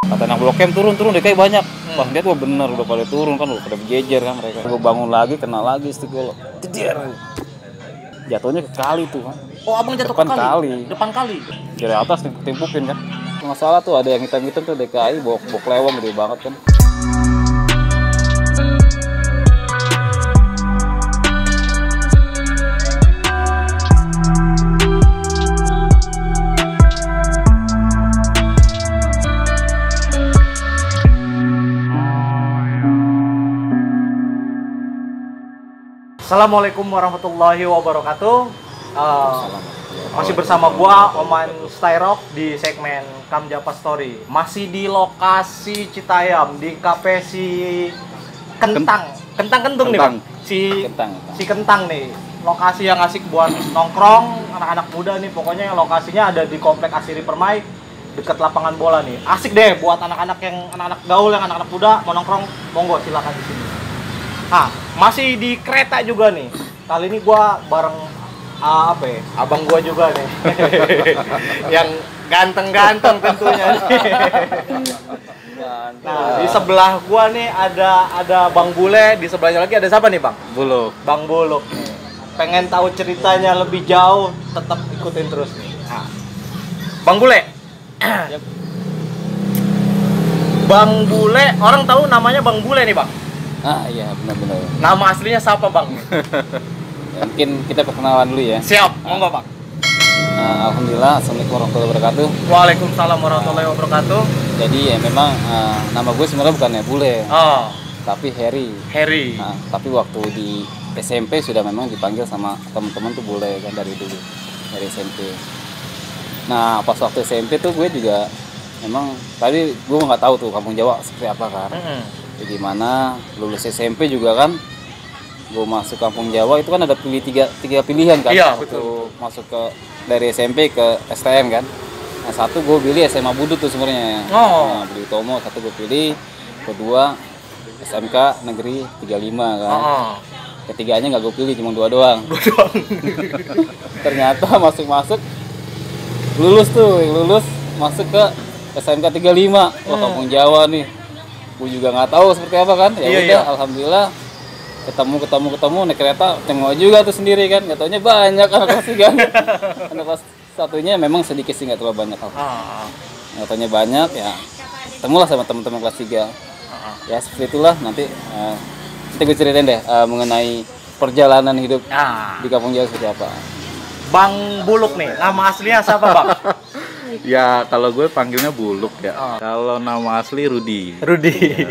Kata anak Blok M turun DKI banyak. Wah dia tuh bener udah pada turun kan, udah pada berjejer kan mereka. Gue bangun lagi, kena lagi istiqol. Jejer. Jatuhnya ke kali tuh kan. Oh abang jatuh depan ke kali? Kali. Depan kali? Dari atas timpukin kan. Nggak salah tuh ada yang hitam-hitam tuh DKI, bok lewang gede banget kan. Assalamualaikum warahmatullahi wabarakatuh. Masih bersama gua Oman Styrok di segmen Kamjapa Story. Masih di lokasi Citayam di kafe si Kentang Kentung nih bang. Si Kentang nih. Lokasi yang asik buat nongkrong anak-anak muda nih. Pokoknya lokasinya ada di Komplek Asiri Permai dekat lapangan bola nih. Asik deh buat anak-anak gaul, yang anak-anak muda mau nongkrong, monggo silakan di sini. Nah, masih di kereta juga nih. Kali ini gua bareng abang gua juga nih. Yang ganteng-ganteng tentunya nih. Nah, di sebelah gua nih ada Bang Bule, di sebelahnya lagi ada siapa nih, Bang? Buluk. Bang Buluk. Pengen tahu ceritanya lebih jauh, tetap ikutin terus nih. Nah, Bang Bule. Bang Bule, orang tahu namanya Bang Bule nih, Bang. Ah iya benar-benar. Nama aslinya siapa bang? Mungkin kita perkenalan dulu ya. Siap, monggo bang. Alhamdulillah, assalamualaikum warahmatullahi wabarakatuh. Waalaikumsalam warahmatullahi wabarakatuh. Jadi ya memang nama gue sebenarnya bukan Bule, tapi Harry. Nah, tapi waktu di SMP sudah memang dipanggil sama teman-teman tuh Bule kan dari dulu, dari SMP. Nah pas waktu SMP tuh gue juga memang tadi gue nggak tahu tuh kampung Jawa seperti apa kan. Jadi gimana lulus SMP juga kan, gue masuk kampung Jawa itu kan ada tiga pilihan kan. Iya betul. Masuk ke dari SMP ke STM kan. Nah satu gue pilih SMA Budut tuh sebenarnya. Nah, Budi Utomo satu gue pilih, kedua SMK Negeri 35 kan. Ketiganya nggak gue pilih, cuma dua doang. Ternyata masuk lulus masuk ke SMK 35. Wah kampung Jawa nih. Gue juga nggak tahu seperti apa kan, ya udah alhamdulillah ketemu naik kereta tengok juga tuh sendiri kan, nggak taunya banyak anak kelas 3 kan. Anak kelas satunya memang sedikit sih, nggak terlalu banyak nggak taunya banyak ya, ketemulah sama teman-teman kelas 3 ya seperti itulah. Nanti gue ceritain deh mengenai perjalanan hidup di kampung Jawa seperti apa. Bang Buluk nih, nama aslinya siapa bang? Ya kalau gue panggilnya Buluk ya. Kalau nama asli Rudi. Ya, Rudi.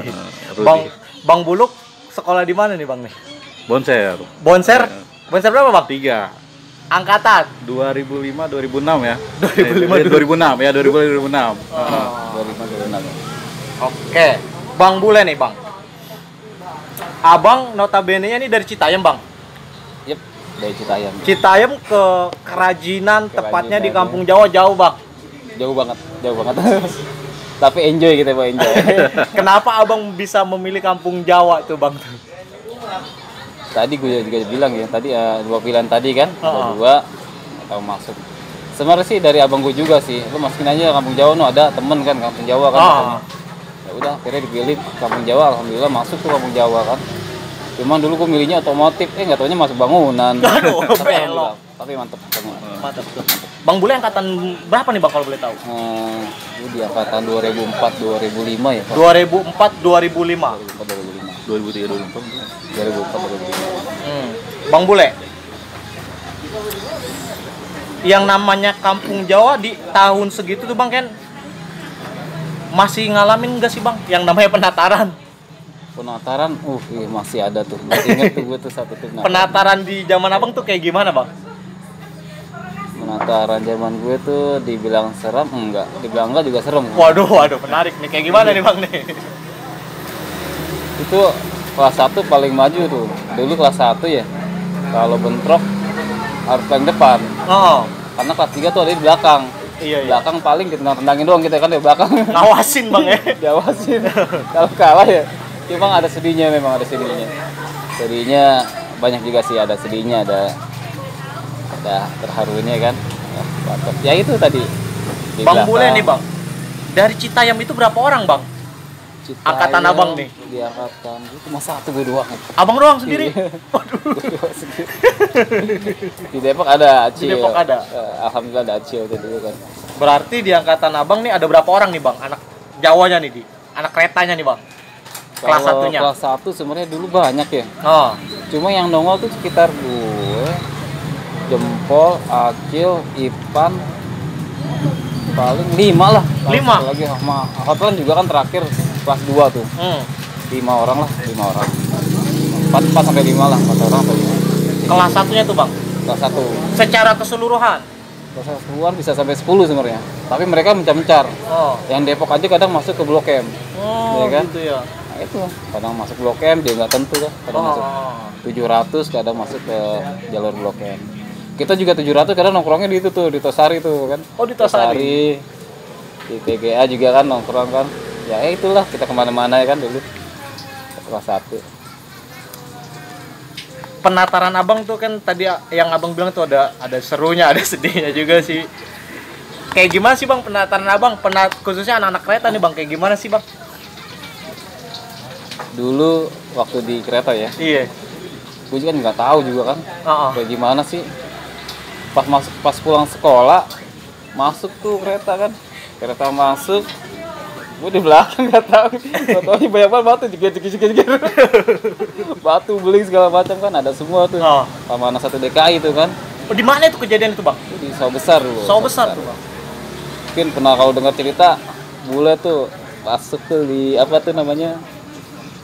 Bang Buluk sekolah di mana nih bang nih? Bonser. Bonser berapa bang? 3. Angkatan 2005 2006 ya. 2006 ya 2006. 2005. Oke. Bang Bule nih bang. Abang notabene-nya nih dari Citayam bang. Yep, dari Citayam. Citayam ke Kerajinan tepatnya di kampung Jawa jauh bang. Jauh banget. Tapi enjoy kita Pak, enjoy. Kenapa abang bisa memilih kampung Jawa tuh bang? Tadi gue juga bilang ya, tadi dua pilihan tadi kan, dua atau masuk. Sebenarnya sih dari abang gue juga sih, lu masukin aja kampung Jawa, ada temen kan kampung Jawa kan. Ya udah, akhirnya dipilih kampung Jawa, alhamdulillah masuk tuh kampung Jawa kan. Cuman dulu gue milihnya otomotif, nggak taunya masuk bangunan. Tapi mantep. Bang Bule angkatan berapa nih bang kalau boleh tahu? Gue di angkatan 2004-2005 ya. 2004-2005. 2003 2004. Bang Bule, yang namanya kampung Jawa di tahun segitu tuh bang kan masih ngalamin nggak sih bang? Yang namanya penataran? Penataran, iya, masih ada tuh. Masih inget tuh gue tuh satu tuh. Penataran di zaman abang tuh kayak gimana bang? Penataran zaman gue tuh dibilang serem enggak, dibilang enggak juga serem. Waduh, menarik nih. Kayak gimana nih bang nih? Itu kelas 1 paling maju tuh. Dulu kelas 1 ya. Kalau bentrok harus paling depan. Karena kelas 3 tuh ada di belakang. Iya. Belakang paling ditendang-tendangin doang kita kan di belakang. Ngawasin bang ya. Diawasin. Kalau kalah ya. Memang ada sedihnya. Sedihnya banyak juga sih, ada sedihnya, ada terharunya kan. Ya itu tadi. Bang Bule nih bang. Dari Citayam itu berapa orang, Bang? Angkatan abang nih? Di angkatan itu cuma satu gue doang. Abang doang sendiri? Waduh. Di Depok ada Acil. Di Depok ada? Alhamdulillah ada Acil itu dulu kan. Berarti di angkatan abang nih ada berapa orang nih, Bang? Anak Jawanya nih, anak keretanya nih, Bang? Kelas satunya? Kelas 1 sebenarnya dulu banyak ya. Oh. Cuma yang nongol tuh sekitar gue, Jempol, Acil, Ipan, paling 5 lah. 5? Lagi sama Hotline juga kan terakhir kelas 2 tuh. 5 orang lah, 5 orang. 4 sampai 5 lah, 4 orang sampai 5. Kelas satunya tuh, Bang? Kelas 1. Secara keseluruhan? Kelas 1 bisa sampai 10 sebenarnya. Tapi mereka mencar-mencar. Oh. Yang Depok aja kadang masuk ke Blok M. Oh, ya kan? gitu ya. Nah, itu kadang masuk Blok M dia nggak tentu kan. Kadang masuk 700, kadang masuk ke jalur Blok M. Kita juga 700 kadang nongkrongnya di itu tuh, di Tosari tuh kan. Oh, di Tosari. Di TGA juga kan nongkrong kan. Ya itulah kita kemana-mana ya kan dulu. Kelas 1. Penataran abang tuh kan tadi yang abang bilang tuh ada serunya, ada sedihnya juga sih. Kayak gimana sih, Bang, penataran abang? Khususnya anak-anak kereta nih, Bang, kayak gimana sih, Bang? Dulu waktu di kereta ya. Iya. Gue juga nggak tahu juga kan. Kayak gimana sih. Pas pulang sekolah masuk tuh kereta kan. Kereta masuk, gue di belakang nggak tahu. Fotonya banyak banget batu, jegir. Batu beling segala macam kan ada semua tuh. Sama anak 1 DKI itu kan. Oh, di mana itu kejadian itu, Bang? Itu di Sawah Besar dulu. Sawah Besar tuh, Bang. Mungkin pernah kalau dengar cerita bule tuh masuk tuh di apa tuh namanya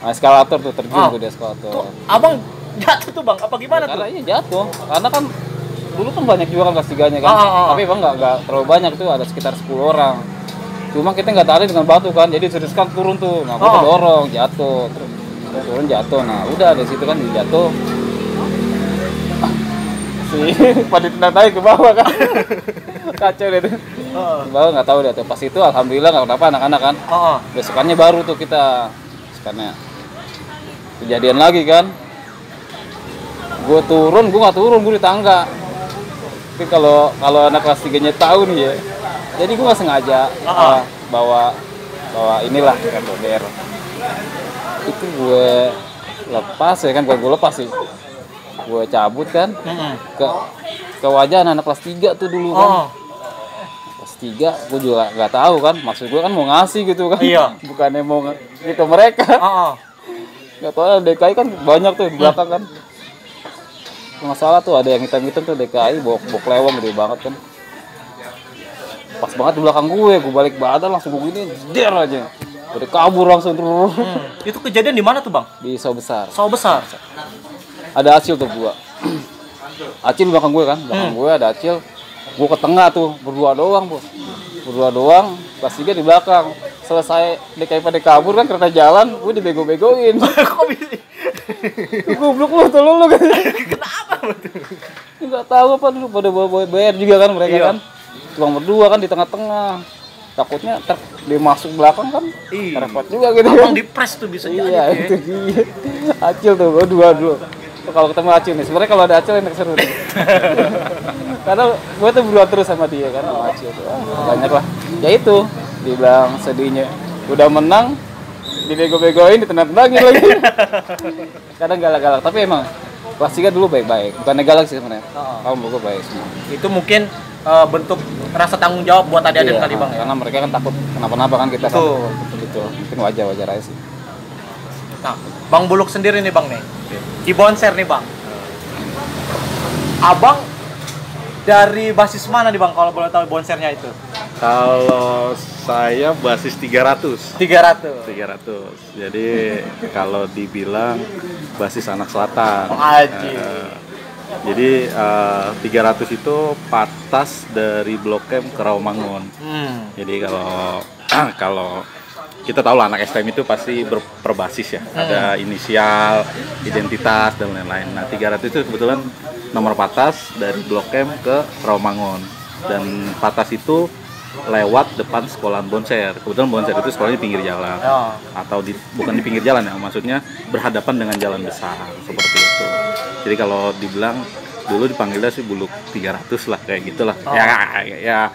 eskalator tuh terjun tuh di eskalator. Tuh, abang jatuh tuh, Bang? Apa gimana tuh? Karena iya jatuh. Karena kan dulu kan banyak juga kan kelas 3-nya kan. Tapi emang nggak terlalu banyak tuh, ada sekitar 10 orang. Cuma kita nggak tarik dengan batu kan, jadi seriuskan turun tuh. Nah, gue dorong, jatuh, terus turun jatuh. Nah, udah dari situ kan jatuh. Si panitia naik ke bawah kan. Kacau deh tuh. Ke bawah nggak tahu deh tuh. Pas itu alhamdulillah nggak kenapa anak-anak kan. Besokannya baru tuh kita. Besokannya kejadian lagi kan. Gue nggak turun, gue di tangga. Tapi kalau anak kelas 3-nya tahu nih ya. Jadi gue nggak sengaja bawa inilah RBR. Itu gue lepas ya kan, gue lepas sih. Gue cabut kan ke wajah anak kelas 3 tuh dulu kan. Kelas 3 gue juga nggak tahu kan, maksud gue kan mau ngasih gitu kan. Iya. Bukannya mau gitu mereka. Nggak tahu DKI kan banyak tuh di belakang kan. Nggak salah tuh ada yang hitam-hitam tuh DKI bok lewong gede banget kan. Pas banget di belakang gue balik badan langsung gue gini, der aja. Udah kabur langsung terus. Itu kejadian di mana tuh, Bang? Di Sawah Besar. Sawah Besar. Ada Acil tuh gua. Acil di belakang gue kan, belakang gue ada Acil. Gue ke tengah tuh, berdua doang, Bos. Berdua doang, kelas 3 di belakang. Selesai DKI pada kabur kan kereta jalan, gue dibego-begoin. Kok bisa? Goblok lu, tolong lu kan. Kenapa tuh? Enggak tahu apa dulu pada bawa bayar juga kan mereka kan. Cuma berdua kan di tengah-tengah. Takutnya dia masuk belakang kan. Repot juga gitu. Abang di press tuh bisa jadi. Iya, itu dia. Acil tuh, gue dua dulu. Kalau ketemu Acil nih, sebenarnya kalau ada Acil enak seru nih. Karena gue tuh berdua terus sama dia kan, sama Acil tuh. Banyak lah. Ya itu, dibilang sedihnya. Udah menang, dibego-begoin, ditendang-tendangin lagi. Kadang galak-galak, tapi emang kelas 3 dulu baik-baik. Bukannya galak sih sebenarnya. Kamu gue baik semua. Itu mungkin bentuk rasa tanggung jawab buat adik-adik kali, Bang. Karena mereka kan takut kenapa-napa kan kita kan. Betul. Mungkin wajar aja sih. Nah, Bang Buluk sendiri nih, Bang nih. Di Bonser nih, Bang. Abang dari basis mana nih, Bang, kalau boleh tahu Bonsernya itu? Kalau saya basis 300. 300. Jadi kalau dibilang basis anak selatan. Jadi 300 itu patas dari Blok M ke Rawamangun. Jadi kalau kita tahu lah anak STM itu pasti berbasis ya. Ada inisial, identitas dan lain-lain. Nah 300 itu kebetulan nomor patas dari Blok M ke Rawamangun. Dan patas itu lewat depan sekolahan Bonser. Kebetulan Bonser itu sekolahnya di pinggir jalan. Atau bukan di pinggir jalan ya, maksudnya berhadapan dengan jalan besar seperti itu. Jadi kalau dibilang dulu dipanggilnya sih Buluk 300 lah kayak gitulah. Ya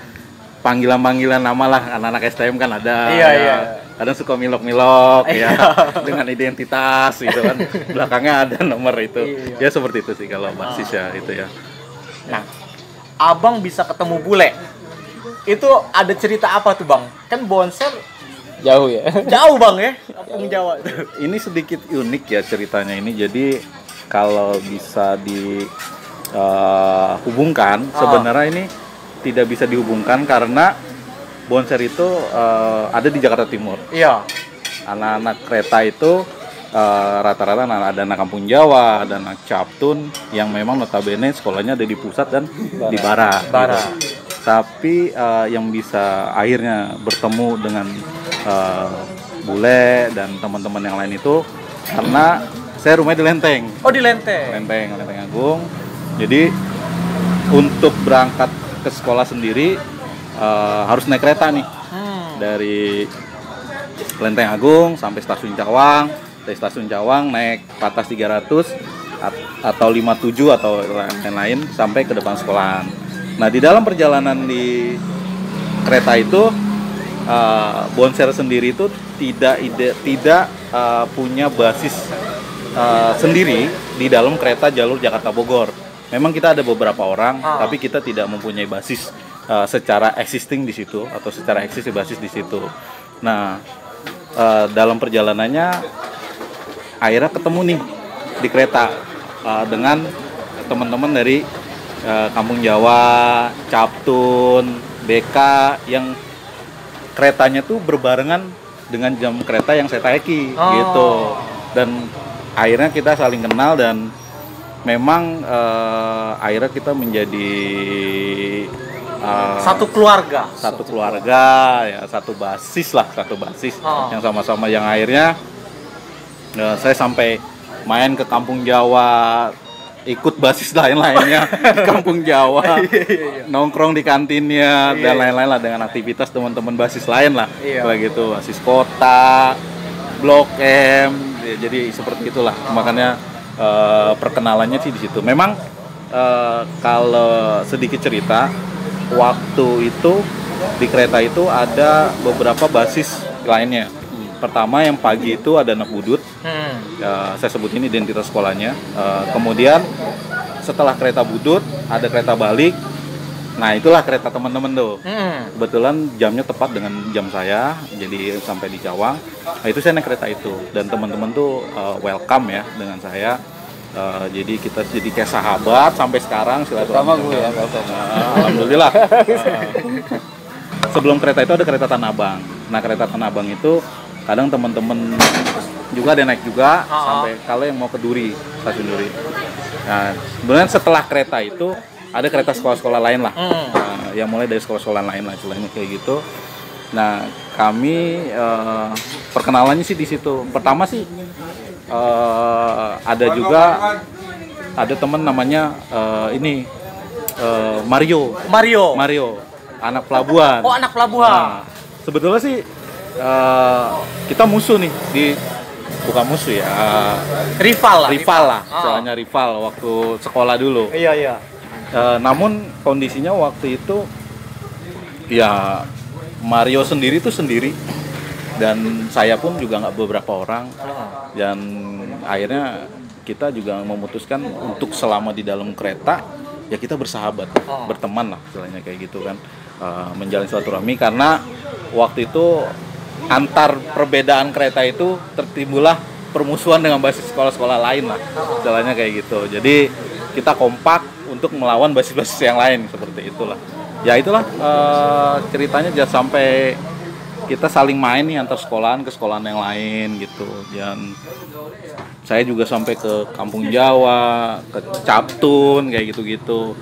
panggilan-panggilan nama lah, anak-anak STM kan ada. Iya, ya. iya. Kadang suka milok-milok ya dengan identitas gitu kan. Belakangnya ada nomor itu. Iya. Ya seperti itu sih kalau basis ya itu ya. Nah, abang bisa ketemu bule. Itu ada cerita apa tuh bang? Kan Bonser Jauh ya. jauh bang ya, kampung Jawa. Ini sedikit unik ya ceritanya ini. Jadi kalau bisa dihubungkan, sebenarnya ini tidak bisa dihubungkan karena Bonser itu ada di Jakarta Timur. Iya. Anak-anak kereta itu rata-rata ada anak kampung Jawa, ada anak Captun yang memang notabene sekolahnya ada di pusat dan di barat. Gitu. Tapi yang bisa akhirnya bertemu dengan bule dan teman-teman yang lain itu karena saya rumahnya di Lenteng. Oh di Lenteng. Lenteng Agung. Jadi untuk berangkat ke sekolah sendiri harus naik kereta nih dari Lenteng Agung sampai Stasiun Cawang. Dari Stasiun Cawang naik Patas 300 atau 57 atau lain-lain sampai ke depan sekolahan. Nah di dalam perjalanan di kereta itu Bonser sendiri itu tidak punya basis sendiri di dalam kereta jalur Jakarta Bogor. Memang kita ada beberapa orang, tapi kita tidak mempunyai basis secara existing di situ atau secara eksis basis di situ. Nah dalam perjalanannya akhirnya ketemu nih di kereta dengan teman-teman dari Kampung Jawa, Captun, BK yang keretanya tuh berbarengan dengan jam kereta yang saya taiki gitu. Dan akhirnya kita saling kenal dan memang akhirnya kita menjadi satu keluarga ya, satu basis yang sama-sama yang akhirnya saya sampai main ke Kampung Jawa, ikut basis lain-lainnya di Kampung Jawa, nongkrong di kantinnya dan lain-lain lah dengan aktivitas teman-teman basis lain lah, kayak gitu, basis kota, Blok M, jadi seperti itulah. Makanya perkenalannya sih di situ. Memang kalau sedikit cerita, waktu itu di kereta itu ada beberapa basis lainnya. Pertama yang pagi itu ada anak budut, saya sebut ini identitas sekolahnya. Kemudian setelah kereta budut ada kereta balik. Nah itulah kereta teman-teman tuh. Kebetulan jamnya tepat dengan jam saya, jadi sampai di Cawang. Nah itu saya naik kereta itu dan teman-teman tuh welcome ya dengan saya. Jadi kita jadi kayak sahabat sampai sekarang silaturahmi. Sama gue ya, alhamdulillah. Sebelum kereta itu ada kereta Tanah Abang. Nah kereta Tanah Abang itu kadang teman-teman juga ada naik juga sampai kalau yang mau ke Duri, stasiun Duri. Nah, sebenarnya setelah kereta itu ada kereta sekolah-sekolah lain lah, yang mulai dari sekolah-sekolah lain lah, istilahnya kayak gitu. Nah, kami perkenalannya sih di situ. Pertama sih ada juga ada teman namanya Mario, anak pelabuhan. Oh, anak pelabuhan. Nah, sebetulnya sih kita musuh nih bukan musuh ya, rival lah istilahnya rival waktu sekolah dulu. Iya. Namun kondisinya waktu itu ya Mario sendiri dan saya pun juga nggak beberapa orang, dan akhirnya kita juga memutuskan untuk selama di dalam kereta ya kita bersahabat, berteman lah istilahnya kayak gitu kan, menjalin silaturahmi karena waktu itu antar perbedaan kereta itu tertimbullah permusuhan dengan basis sekolah-sekolah lain lah, istilahnya kayak gitu. Jadi kita kompak untuk melawan basis-basis yang lain seperti itulah. Ya itulah ceritanya, jangan sampai kita saling main nih antar sekolahan ke sekolahan yang lain gitu. Dan saya juga sampai ke Kampung Jawa, ke Captun kayak gitu-gitu,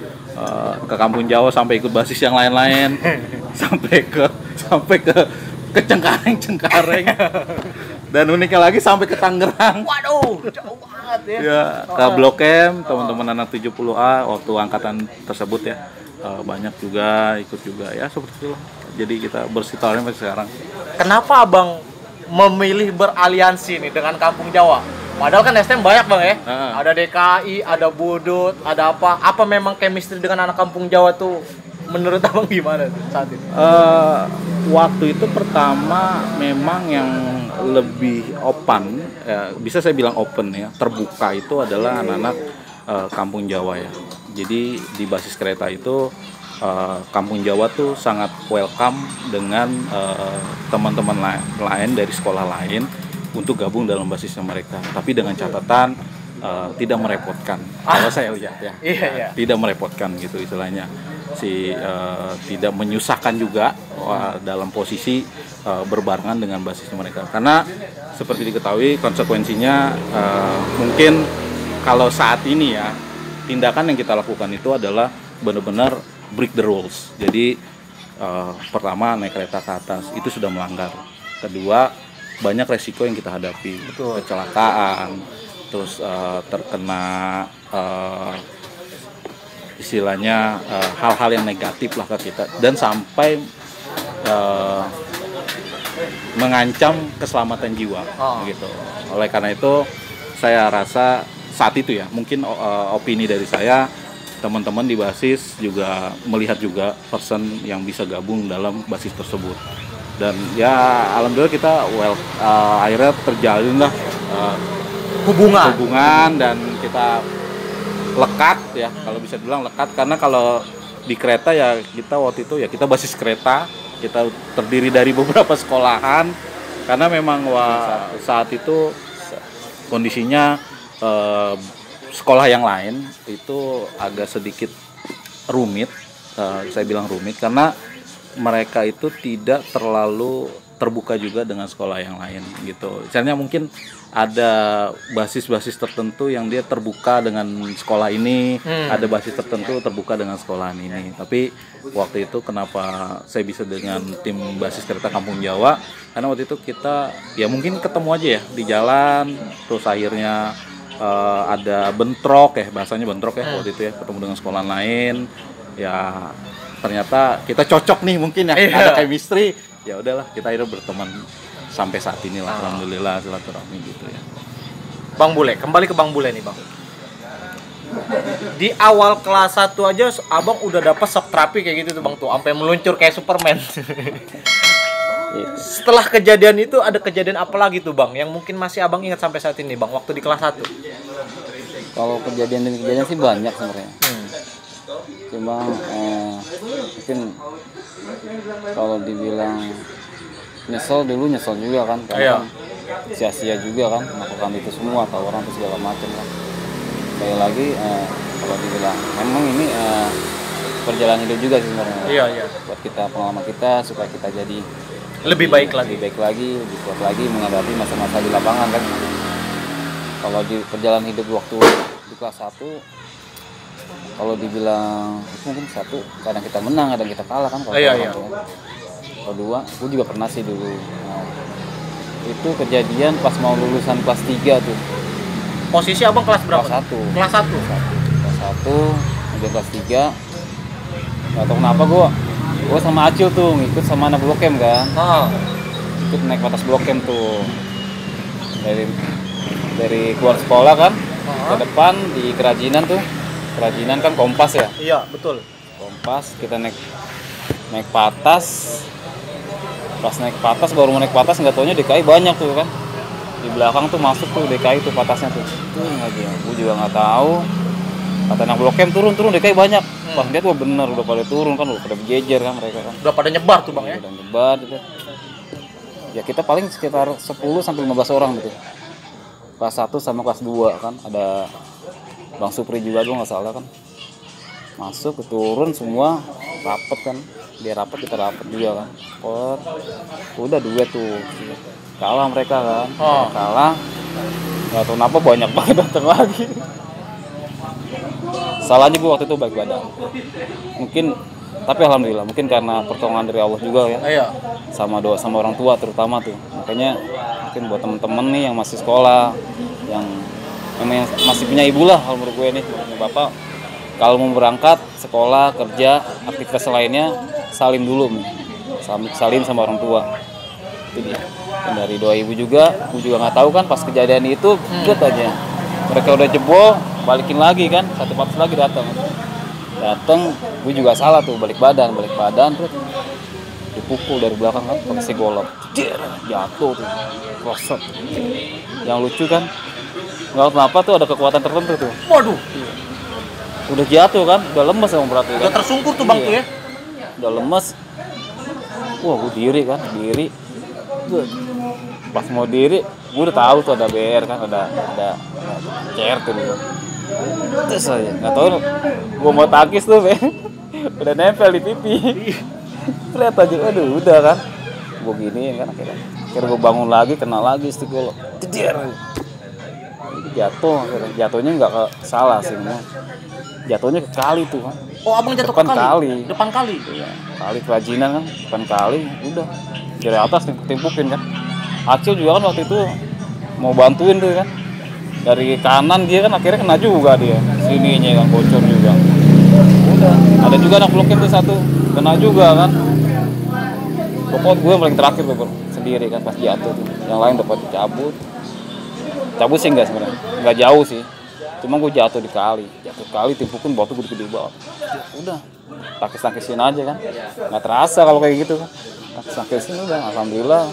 ke Kampung Jawa sampai ikut basis yang lain-lain, sampai ke Cengkareng. Dan uniknya lagi sampai ke Tangerang. Waduh, jauh banget ya. Ya, ke Blok M, teman-teman anak 70A waktu angkatan tersebut ya. Banyak juga ikut juga ya seperti itu. Jadi kita bersilaturahmi sampai sekarang. Kenapa Abang memilih beraliansi nih dengan Kampung Jawa? Padahal kan STM banyak Bang ya. Ada DKI, ada Budut, ada apa? Apa memang chemistry dengan anak Kampung Jawa tuh menurut abang gimana tuh saat itu? Waktu itu pertama memang yang lebih open, bisa saya bilang open ya, terbuka itu adalah anak-anak Kampung Jawa ya. Jadi di basis kereta itu Kampung Jawa tuh sangat welcome dengan teman-teman lain dari sekolah lain untuk gabung dalam basisnya mereka. Tapi dengan catatan tidak merepotkan. Kalau saya lihat ya, tidak merepotkan gitu istilahnya. Tidak menyusahkan juga dalam posisi berbarengan dengan basis mereka, karena seperti diketahui konsekuensinya mungkin kalau saat ini ya, tindakan yang kita lakukan itu adalah benar-benar break the rules. Jadi pertama naik kereta ke atas itu sudah melanggar, kedua banyak resiko yang kita hadapi. Betul. Kecelakaan, terus terkena istilahnya hal-hal yang negatif lah ke kita, dan sampai mengancam keselamatan jiwa gitu. Oleh karena itu saya rasa saat itu ya, mungkin opini dari saya, teman-teman di basis juga melihat juga person yang bisa gabung dalam basis tersebut, dan ya alhamdulillah kita akhirnya terjalinlah hubungan dan kita lekat ya, kalau bisa dibilang lekat, karena kalau di kereta ya kita waktu itu ya kita basis kereta, kita terdiri dari beberapa sekolahan, karena memang saat itu kondisinya sekolah yang lain itu agak sedikit rumit, saya bilang rumit karena mereka itu tidak terlalu terbuka juga dengan sekolah yang lain gitu. Misalnya mungkin ada basis-basis tertentu yang dia terbuka dengan sekolah ini, ada basis tertentu terbuka dengan sekolahan ini. Tapi waktu itu kenapa saya bisa dengan tim basis kereta Kampung Jawa? Karena waktu itu kita ya mungkin ketemu aja ya di jalan, terus akhirnya ada bentrok ya, bahasanya bentrok ya waktu itu ya, ketemu dengan sekolah lain. Ya ternyata kita cocok nih mungkin ya, ada chemistry. Ya udahlah, kita akhirnya berteman sampai saat ini lah, alhamdulillah silaturahmi gitu ya. Bang Bule, kembali ke Bang Bule nih Bang. Di awal kelas 1 aja abang udah dapat shock terapi kayak gitu tuh Bang tuh, sampai meluncur kayak Superman. Setelah kejadian itu ada kejadian apa lagi tuh Bang yang mungkin masih abang ingat sampai saat ini Bang, waktu di kelas 1? Kalau kejadian sih banyak sebenarnya. Cuma mungkin kalau dibilang nyesel juga kan, karena kan sia-sia juga kan melakukan itu semua, tawaran itu segala macam kan. Sekali lagi kalau dibilang memang ini perjalanan hidup juga sih sebenarnya. Iya. Buat kita, pengalaman kita supaya kita jadi lebih baik lagi, lebih kuat lagi menghadapi masa-masa di lapangan kan. Kalau di perjalanan hidup waktu di kelas 1, kalau dibilang mungkin 1 kadang kita menang, kadang kita kalah kan. Kalau 2, aku juga pernah sih dulu. Itu kejadian pas mau lulusan kelas 3 tuh. Posisi abang kelas berapa? Kelas 1. Kelas 1. Kelas 1, udah kelas 3. Gak tau kenapa gue sama Acil tuh ngikut sama anak Blok M kan. Ikut naik atas Blok M tuh. Dari keluar sekolah kan, ke depan di kerajinan tuh. Kerajinan kan Kompas ya? Iya, betul. Kompas, kita naik patas. Pas naik patas, baru mau naik patas nggak taunya DKI banyak tuh kan. Di belakang tuh masuk tuh DKI tuh patasnya tuh. Gue juga nggak tahu. Kata anak Blok M turun DKI banyak. Pas lihat wah bener udah pada turun kan, udah pada berjejer kan mereka kan. Udah pada nyebar tuh Bang ya? Udah nyebar gitu. Ya kita paling sekitar 10 sampai 15 orang gitu. Kelas 1 sama kelas 2 kan, ada Bang Supri juga gue nggak salah kan, masuk turun semua rapet kan, dia rapet kita rapet juga kan, udah duet tuh, kalah mereka kan, kalah, nggak tahu kenapa banyak banget datang lagi. Salahnya gue waktu itu baik badan, mungkin, tapi alhamdulillah mungkin karena pertolongan dari Allah juga ya, sama doa sama orang tua terutama tuh, makanya mungkin buat temen-temen nih yang masih sekolah, yang masih punya ibu lah, kalau menurut gue nih, punya bapak, kalau mau berangkat sekolah, kerja, aktivitas lainnya, salim dulu nih, salim sama orang tua. Itu dia. Dan dari doa ibu juga, aku juga nggak tahu kan pas kejadian itu, lihat aja, mereka udah jebol, balikin lagi kan, 1 patas lagi datang. Datang, gue juga salah tuh balik badan terus dipukul dari belakang kan pakai segolok, jatuh tuh, krosot. Yang lucu kan, nggak tahu kenapa tuh ada kekuatan tertentu tuh. Waduh, Udah jatuh kan, udah lemes sama berarti kan. udah tersungkur tuh bang Iya. tuh ya. Udah lemes. Wah, gue diri. Pas mau diri, gue udah tahu tuh ada BR kan, ada CR tuh dulu. Terus aja, nggak tahu, gue mau takis tuh, udah nempel di pipi. Ternyata aja, aduh udah kan, gue gini kan akhirnya gue bangun lagi, kena lagi istiqol, jatuh, jatuhnya nggak ke salah sih, jatuhnya ke kali tuh kan. Oh abang jatuh Depan ke kali. kali. Depan kali. Iya, kali kerajinan kan, depan kali, udah dari atas timpukin kan. Acil juga kan waktu itu mau bantuin tuh kan, dari kanan dia kan akhirnya kena juga dia, sininya kan bocor juga. Udah, ada juga anak blokin tuh satu, kena juga kan. Pokoknya gue yang paling terakhir tuh bro, sendiri kan pas jatuh tuh. Yang lain dapat dicabut. Cabut sih enggak sebenarnya, enggak jauh sih. Cuma gue jatuh kali timpukin batu gede-gede banget. Udah, tangkis-tangkisin aja kan. Nggak terasa kalau kayak gitu kan. Tangkis-tangkisin udah, alhamdulillah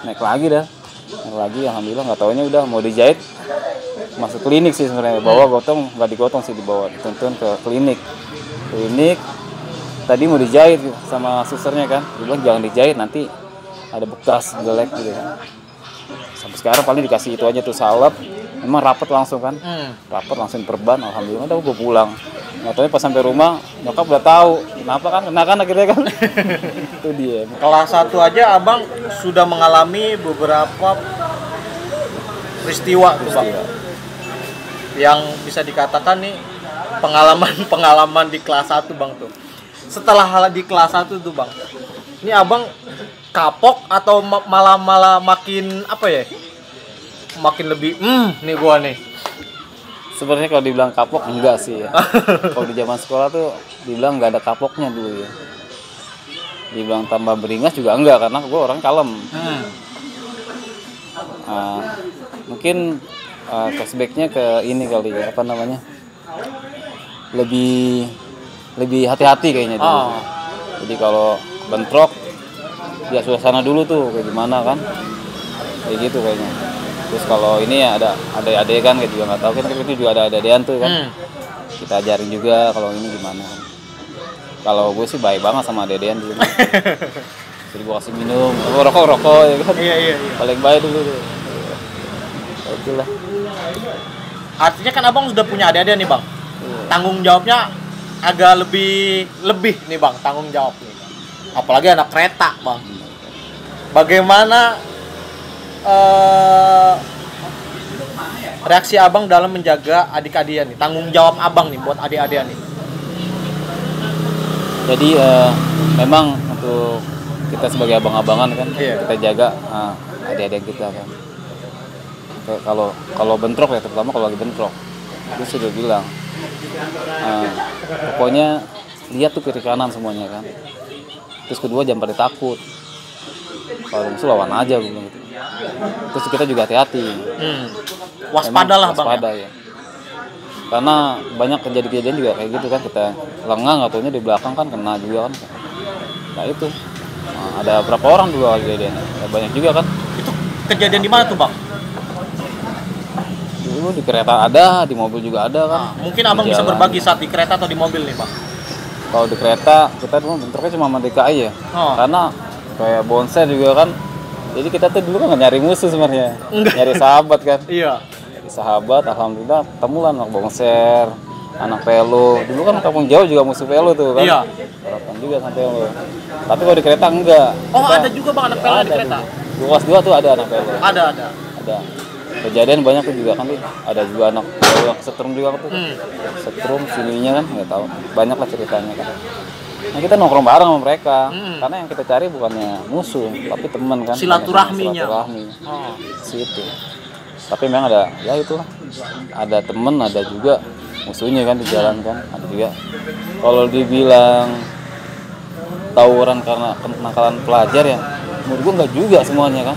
naik lagi alhamdulillah. Nggak taunya udah mau dijahit, masuk klinik sih sebenarnya. Bawa gotong, nggak digotong sih, dibawa dituntun ke klinik. Tadi mau dijahit sama susternya kan, dia bilang jangan dijahit nanti ada bekas jelek gitu kan. Sampai sekarang paling dikasih itu aja tuh salep, memang rapet langsung kan, rapet langsung perban, alhamdulillah. Udah gue pulang, nggak tahu pas sampai rumah nyokap udah tahu kenapa kan, kena kan akhirnya kan. Itu dia. Kelas 1 aja abang sudah mengalami beberapa peristiwa tuh bang, yang bisa dikatakan nih pengalaman di kelas 1 bang tuh. Setelah hal di kelas 1 tuh bang, ini abang kapok atau malah makin apa ya? Makin lebih nih gua nih. Sebenarnya kalau dibilang kapok enggak sih ya. Kalau di zaman sekolah tuh dibilang nggak ada kapoknya dulu ya. Dibilang tambah beringas juga enggak, karena gue orang kalem. Mungkin cashbacknya ke ini kali ya, apa namanya, lebih hati-hati kayaknya dulu. Jadi kalau bentrok ya suasana dulu tuh kayak gimana kan, kayak gitu kayaknya. Terus kalau ini ya ada adik kan, kayak juga nggak tahu kan, itu juga ada adean tuh kan, kita ajarin juga kalau ini gimana kan. Kalau gue sih baik banget sama adean dulu. Jadi gue kasih minum, rokok ya kan. Iya. Paling baik dulu tuh. Itulah. Artinya kan abang sudah punya adik-adik nih bang. Tanggung jawabnya agak lebih nih bang, tanggung jawab nih. Apalagi anak kereta bang. Bagaimana reaksi abang dalam menjaga adik-adiknya nih? Tanggung jawab abang nih buat adik-adiknya nih. Jadi memang untuk kita sebagai abang-abangan kan, kita jaga adik-adik kita kan. Kalau bentrok ya, terutama kalau lagi bentrok, itu sudah bilang pokoknya lihat tuh kiri kanan semuanya kan. Terus kedua jangan pada takut, kalau musuh lawan aja gitu. Terus kita juga hati-hati, waspadalah bang. Waspada ya. Karena banyak kejadian juga kayak gitu kan, kita lengah nggak taunya di belakang kan kena juga kan. Nah itu ada berapa orang juga kejadian, banyak juga kan. Itu kejadian di mana tuh bang? Dulu di kereta ada, di mobil juga ada kan. Mungkin abang bisa berbagi saat di kereta atau di mobil nih bang. Kalau di kereta kita dulu bentroknya cuma sama DKI ya, karena kayak bonser juga kan. Jadi kita tuh dulu kan nggak nyari musuh sebenarnya, nyari sahabat kan. Iya. Nyari sahabat, alhamdulillah ketemu lah anak bonser, anak pelo. Dulu kan kampung jauh juga musuh pelo tuh kan. Iya. Harapan juga sampai pelo. Tapi kalau di kereta enggak. Kita, ada juga bang anak pelo di kereta. Di kelas 2 tuh ada anak pelo. Ada. Kejadian banyak tuh juga kan, ada juga anak yang setrum juga tuh. Setrum sininya kan nggak tahu, banyak lah ceritanya kan. Nah kita nongkrong bareng sama mereka, karena yang kita cari bukannya musuh tapi teman kan, silaturahmi situ. Tapi memang ada ya itu, ada teman, ada juga musuhnya kan di jalan kan, ada juga. Kalau dibilang tawuran karena kenakalan pelajar ya, menurut gua nggak juga semuanya kan,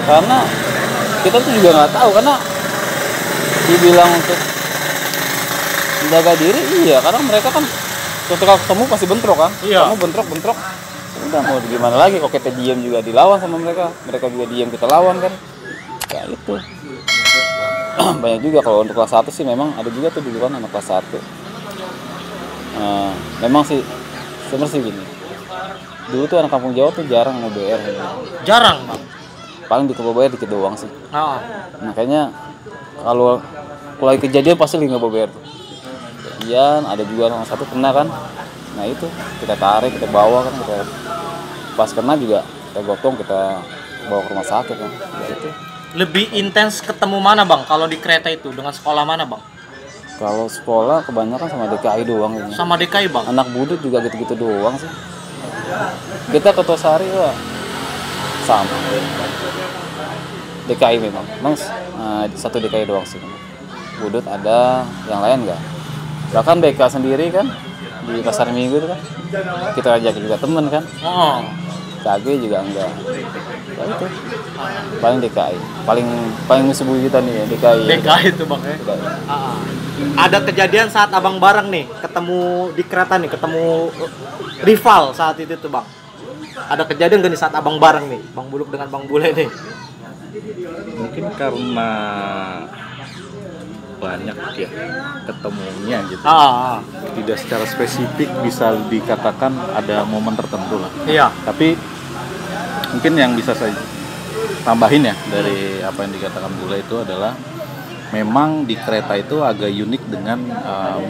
karena kita tuh juga nggak tahu, karena dibilang untuk menjaga diri iya, karena mereka kan ketika ketemu pasti bentrok kan. Iya. Kamu bentrok udah mau gimana lagi, kalau kita diam juga dilawan sama mereka juga diam kita lawan kan, ya itu. Banyak juga kalau untuk kelas 1 sih memang ada juga tuh dulu kan anak kelas 1. Memang sih sebenarnya sih gini, dulu tuh anak kampung Jawa tuh jarang mau BR gitu. Jarang bang. Paling di BR dikit doang sih. Oh. Makanya kalau lagi kejadian pasti nggak BR tuh. Kejadian ada juga anak satu kena kan, nah itu kita tarik, kita bawa kan, kita pas kena juga kita gotong, kita bawa ke rumah sakit kan. Ya itu. Lebih intens ketemu mana bang kalau di kereta itu dengan sekolah mana bang? Kalau sekolah kebanyakan sama DKI doang ini. Sama DKI bang? Anak budut juga gitu-gitu doang sih. Kita ke Tosari ya sama. DKI memang satu DKI doang sih. Budut ada, yang lain enggak. Bahkan BK sendiri kan di pasar Minggu itu kan kita ajak juga temen kan. Oh. KG juga enggak. Ya itu. Paling DKI. Paling musuh kita nih ya DKI. DKI itu bang ya. Ada kejadian saat abang bareng nih ketemu di kereta nih, ketemu rival saat itu tuh bang. Ada kejadian gak nih saat abang bareng nih, Bang Buluk dengan Bang Bule nih? Mungkin karena banyak ya ketemunya gitu. Tidak secara spesifik bisa dikatakan ada momen tertentu lah. Iya. Tapi mungkin yang bisa saya tambahin ya dari apa yang dikatakan Bule itu adalah memang di kereta itu agak unik dengan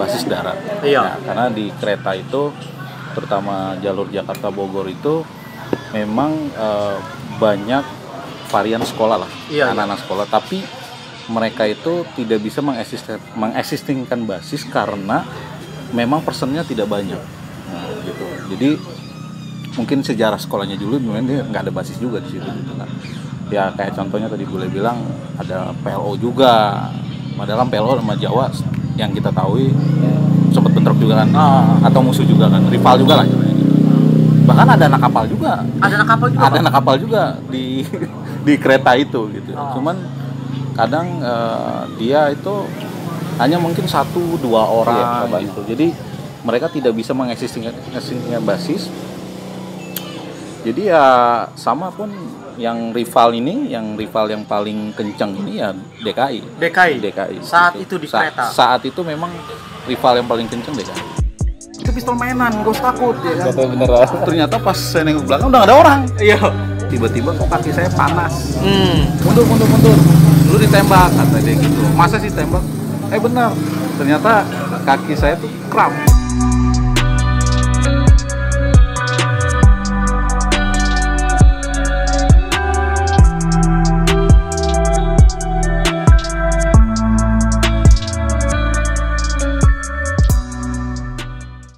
basis darat. Iya. Nah, karena di kereta itu terutama jalur Jakarta Bogor itu memang banyak varian sekolah lah, anak-anak sekolah. Tapi mereka itu tidak bisa mengeksistingkan basis karena memang personnya tidak banyak. Nah, gitu. Jadi mungkin sejarah sekolahnya dulu memang dia nggak ada basis juga di situ. Gitu kan. Ya kayak contohnya tadi boleh bilang ada PLO juga. Padahal PLO sama Jawa yang kita tahu sempat bentrok juga kan, atau musuh juga kan, rival juga lah. Bahkan ada anak kapal juga. Ada anak kapal juga di kereta itu gitu. Cuman kadang dia itu hanya mungkin 1-2 orang gitu. Jadi mereka tidak bisa mengeksistingkan basis. Jadi ya sama pun yang rival yang paling kencang ini ya DKI. Saat itu di kereta. Saat itu memang rival yang paling kencang DKI. Itu pistol mainan, gak usah takut ya kan. Beneran. Ternyata pas saya nengok belakang udah gak ada orang. Iya. Tiba-tiba kok kaki saya panas. Mundur. Lu ditembak kata dia gitu. Masa sih tembak? Benar. Ternyata kaki saya tuh kram.